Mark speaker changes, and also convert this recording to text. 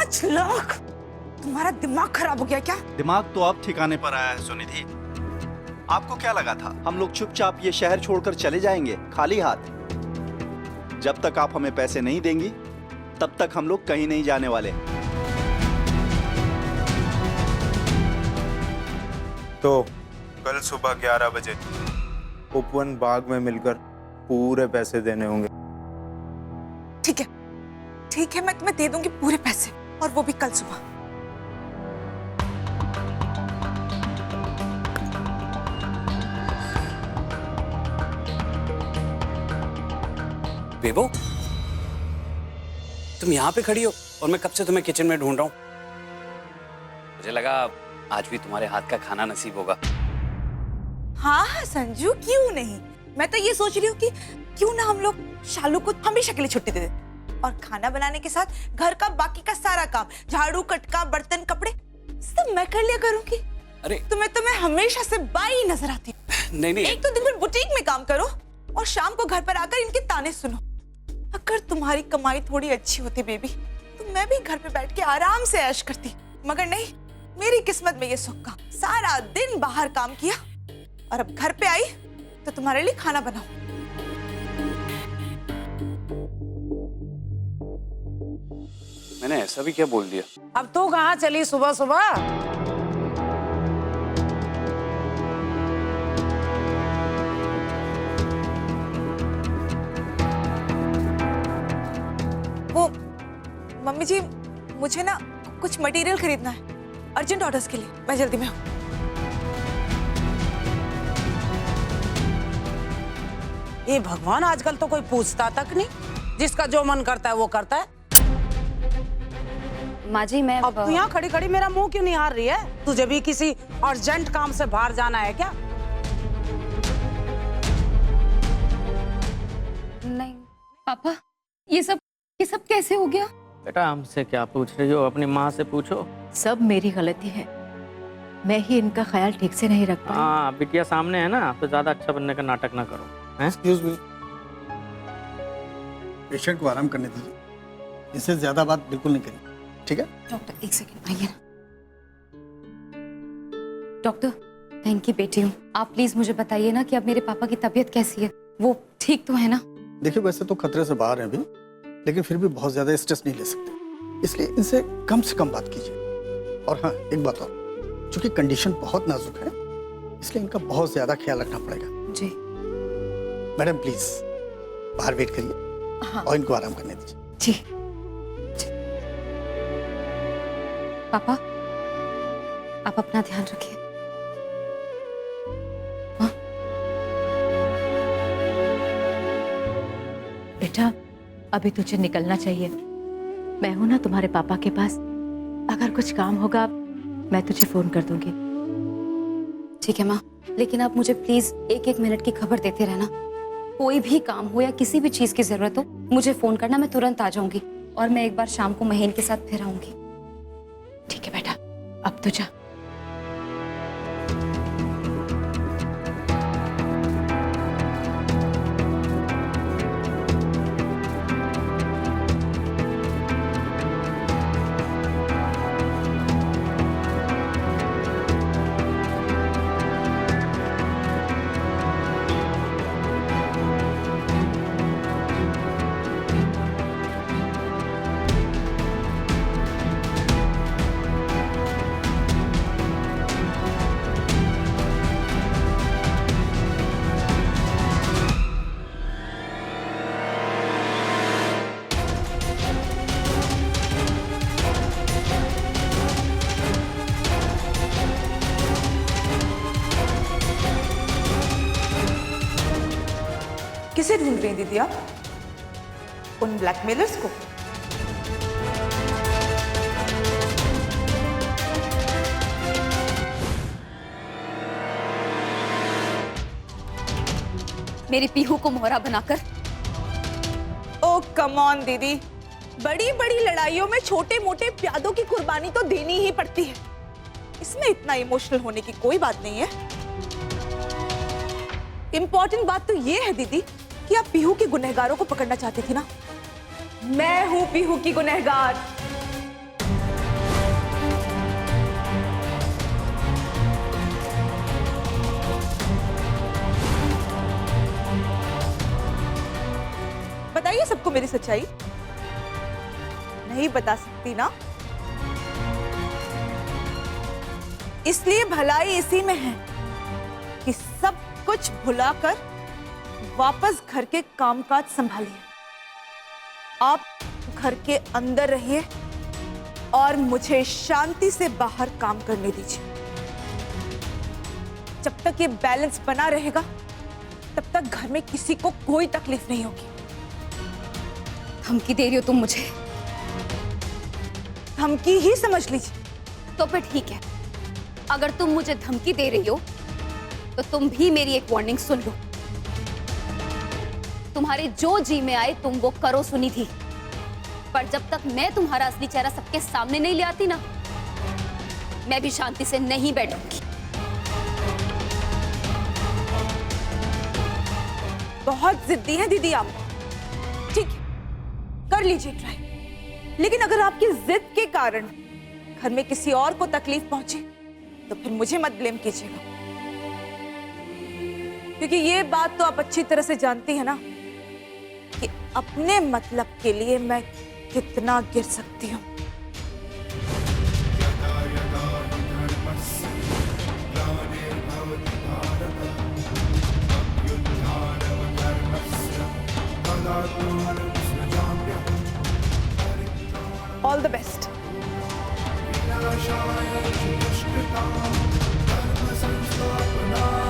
Speaker 1: 5 लाख? तुम्हारा दिमाग खराब हो गया क्या?
Speaker 2: दिमाग तो अब ठिकाने पर आया है सुनिधि। आपको क्या लगा था हम लोग चुपचाप ये शहर छोड़कर चले जाएंगे खाली हाथ? जब तक आप हमें पैसे नहीं देंगी तब तक हम लोग कहीं नहीं जाने वाले।
Speaker 3: तो कल सुबह 11 बजे उपवन बाग में मिलकर पूरे पैसे देने होंगे।
Speaker 1: ठीक है, ठीक है, मैं तुम्हें दे दूंगी पूरे पैसे, और वो भी कल सुबह।
Speaker 4: बेबो, तुम यहाँ पे खड़ी हो और मैं कब से तुम्हें किचन में ढूंढ रहा हूँ। मुझे लगा आज भी तुम्हारे हाथ का खाना नसीब होगा।
Speaker 1: हाँ हाँ संजू, क्यों नहीं। मैं तो ये सोच रही हूँ कि क्यों ना हम लोग शालू को हमेशा के लिए छुट्टी दे दें और खाना बनाने के साथ घर का बाकी का सारा काम, झाड़ू, कटका, बर्तन, कपड़े सब मैं कर लिया करूँगी।
Speaker 4: अरे
Speaker 1: तुम्हें हमेशा से बाई नजर आती है।
Speaker 4: नहीं नहीं,
Speaker 1: एक तो दिन भर बुटीक में काम करो और शाम को घर पर आकर इनके ताने सुनो। अगर तुम्हारी कमाई थोड़ी अच्छी होती बेबी, तो मैं भी घर पे बैठ के आराम से ऐश करती, मगर नहीं, मेरी किस्मत में ये सुख का सारा दिन बाहर काम किया और अब घर पे आई तो तुम्हारे लिए खाना बनाऊं।
Speaker 4: मैंने ऐसा भी क्या बोल दिया?
Speaker 5: अब तू कहाँ चली सुबह सुबह?
Speaker 1: वो मम्मी जी, मुझे ना कुछ मटेरियल खरीदना है अर्जेंट ऑर्डर्स के लिए, मैं जल्दी में हूँ।
Speaker 5: ये भगवान, आजकल तो कोई पूछता तक नहीं, जिसका जो मन करता है वो करता है।
Speaker 6: माँ जी मैं
Speaker 5: अब तू यहाँ खड़ी खड़ी मेरा मुंह क्यों निहार रही है? तुझे भी किसी अर्जेंट काम से बाहर जाना है क्या?
Speaker 6: नहीं पापा, ये सब कैसे हो गया?
Speaker 7: बेटा हमसे क्या पूछ रही हो, अपनी माँ से पूछो।
Speaker 8: सब मेरी गलती है, मैं ही इनका ख्याल ठीक से नहीं रख पाई।
Speaker 7: हाँ, बिटिया सामने है ना, तो ज्यादा अच्छा बनने का नाटक ना करो।
Speaker 9: एक्सक्यूज मी, पेशेंट को आराम करने दीजिए, इससे ज्यादा बात बिल्कुल नहीं करिए, ठीक है?
Speaker 6: डॉक्टर एक सेकंड आइए ना। डॉक्टर थैंक यू बेटी हूँ, आप प्लीज मुझे बताइए ना कि अब मेरे पापा की तबीयत कैसी है, वो ठीक तो है ना?
Speaker 9: देखिए वैसे तो खतरे से बाहर हैं अभी, लेकिन फिर भी बहुत ज्यादा स्ट्रेस नहीं ले सकते, इसलिए इनसे कम से कम बात कीजिए। और हाँ एक बात और, चूंकि कंडीशन बहुत नाजुक है इसलिए इनका बहुत ज्यादा ख्याल रखना पड़ेगा।
Speaker 6: जी
Speaker 9: मैडम प्लीज बाहर वेट करिए।
Speaker 6: हाँ।
Speaker 9: और इनको आराम करने दीजिए।
Speaker 6: जी पापा, आप अपना ध्यान रखिए।
Speaker 8: बेटा अभी तुझे निकलना चाहिए, मैं हूं ना तुम्हारे पापा के पास, अगर कुछ काम होगा मैं तुझे फोन कर दूंगी।
Speaker 6: ठीक है माँ, लेकिन आप मुझे प्लीज एक मिनट की खबर देते रहना। कोई भी काम हो या किसी भी चीज की जरूरत हो मुझे फोन करना, मैं तुरंत आ जाऊंगी और मैं एक बार शाम को महीन के साथ फिर आऊंगी।
Speaker 8: ठीक है बेटा, अब तो जा।
Speaker 1: किसे ढूंढ रही हैं दीदी आप? उन ब्लैकमेलर्स को?
Speaker 6: मेरी पीहू को मोहरा बनाकर।
Speaker 1: ओ कम ऑन दीदी, बड़ी बड़ी लड़ाइयों में छोटे मोटे प्यादों की कुर्बानी तो देनी ही पड़ती है, इसमें इतना इमोशनल होने की कोई बात नहीं है। इंपॉर्टेंट बात तो ये है दीदी कि आप पीहू के गुनहगारों को पकड़ना चाहती थी ना। मैं हूं पीहू की गुनहगार। बताइए सबको मेरी सच्चाई। नहीं बता सकती ना, इसलिए भलाई इसी में है कि सब कुछ भुलाकर वापस घर के कामकाज संभालिए। आप घर के अंदर रहिए और मुझे शांति से बाहर काम करने दीजिए। जब तक ये बैलेंस बना रहेगा तब तक घर में किसी को कोई तकलीफ नहीं होगी।
Speaker 6: धमकी दे रही हो तुम मुझे?
Speaker 1: धमकी ही समझ लीजिए।
Speaker 6: तो फिर ठीक है, अगर तुम मुझे धमकी दे रही हो तो तुम भी मेरी एक वार्निंग सुन लो। तुम्हारे जो जी में आए तुम वो करो सुनिधि, पर जब तक मैं तुम्हारा असली चेहरा सबके सामने नहीं ले आती ना, मैं भी शांति से नहीं बैठूंगी।
Speaker 1: बहुत जिद्दी है दीदी आप। ठीक है, कर लीजिए ट्राई, लेकिन अगर आपकी जिद के कारण घर में किसी और को तकलीफ पहुंचे तो फिर मुझे मत ब्लेम कीजिएगा, क्योंकि ये बात तो आप अच्छी तरह से जानती है ना कि अपने मतलब के लिए मैं कितना गिर सकती हूँ। All the best.
Speaker 10: विनाशाय दुष्कृतां धर्मसंस्थापनाय